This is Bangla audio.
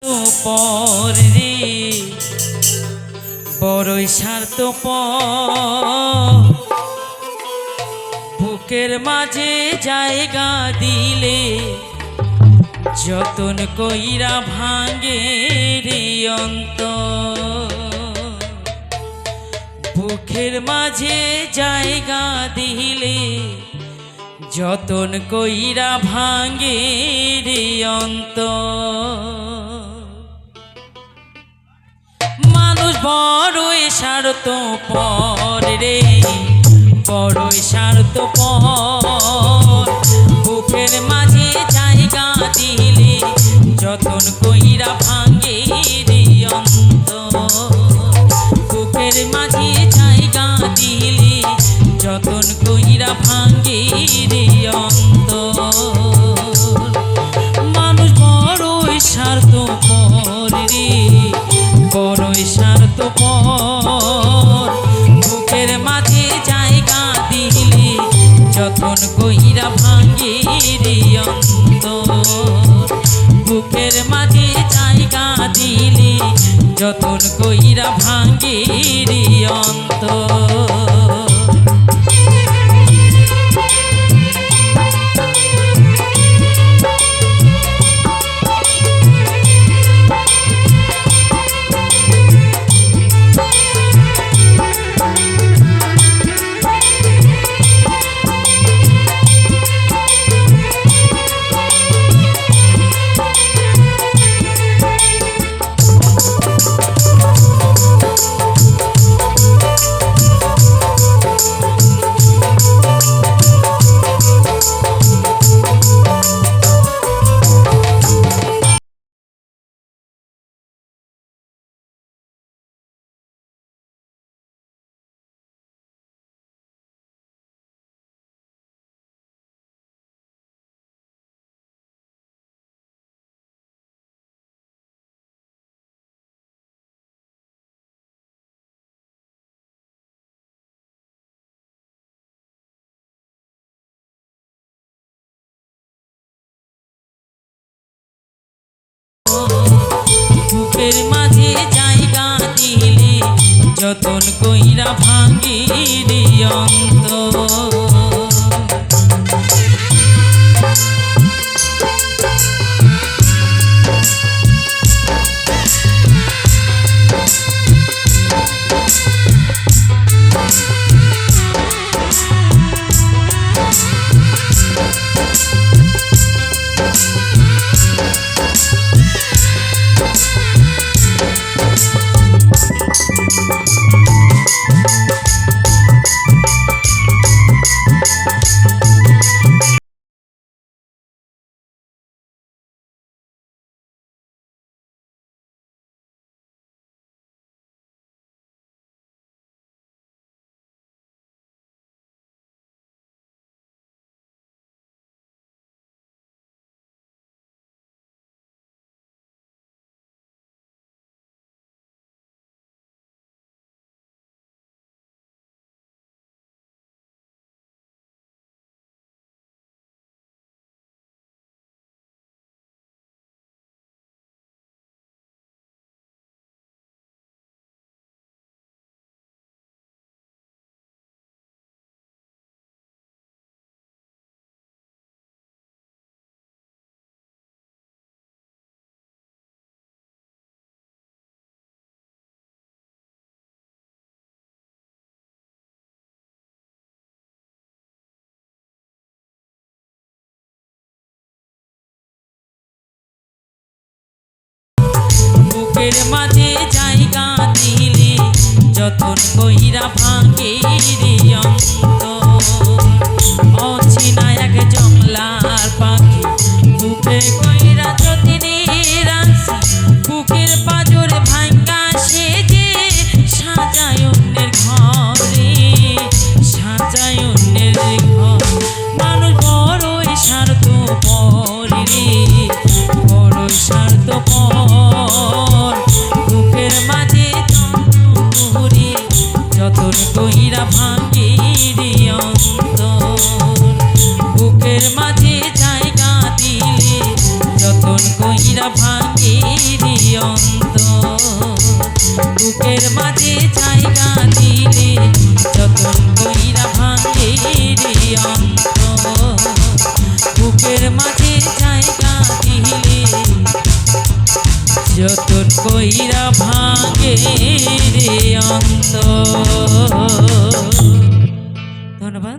পর রে বড়ই স্বার্থপর, বুকের মাঝে জায়গা দিলে যতন কইরা ভাঙে রে অন্তর। বুকের মাঝে জায়গা দিলে যতন কইরা ভাঙে রে অন্তর। মানুষ বড়ই স্বার্থপর রে, বড়ই স্বার্থপর, বুকের মাঝে জায়গা দিলে যতন কইরা ভাঙে রে অন্তর। বুকের মাঝে জায়গা দিলে যতন কইরা ভাঙে রে অন্তর। মানুষ বড়ই স্বার্থপর রে, বড়ই স্বার্থপর, বুকের মাঝে জায়গা দিলে যতন কইরা ভাঙে রে অন্তর। বুকের মাঝে জায়গা দিলে যতন কইরা ভাঙে রে অন্তর। বুকের মাঝে জায়গা দিলে যতন কইরা ভাঙে রে অন্তর। বুকের মাঝে জায়গা দিলে যতন কইরা ভাঙে রে অন্তর। অচিনা এক জংলার পাখি বুকে কইরা যতনে রাখছি, বুকের পাজর ভাঙ্গা সে যে সাজায় অন্যের ঘরে, সাজায় অন্যের ঘর। মানুষ বড়ই স্বার্থপর রে, বড়ই স্বার্থপর, বুকের মাঝে যতন কইরা ভাঙে রে অন্তর। অন্তর বুকের মাঝে জায়গা দিলে যতন কইরা ভাঙে রে অন্তর বুকের মাঝে জায়গা দিলে যতন কইরা ভাঙে রে অন্তর। ধন্যবাদ।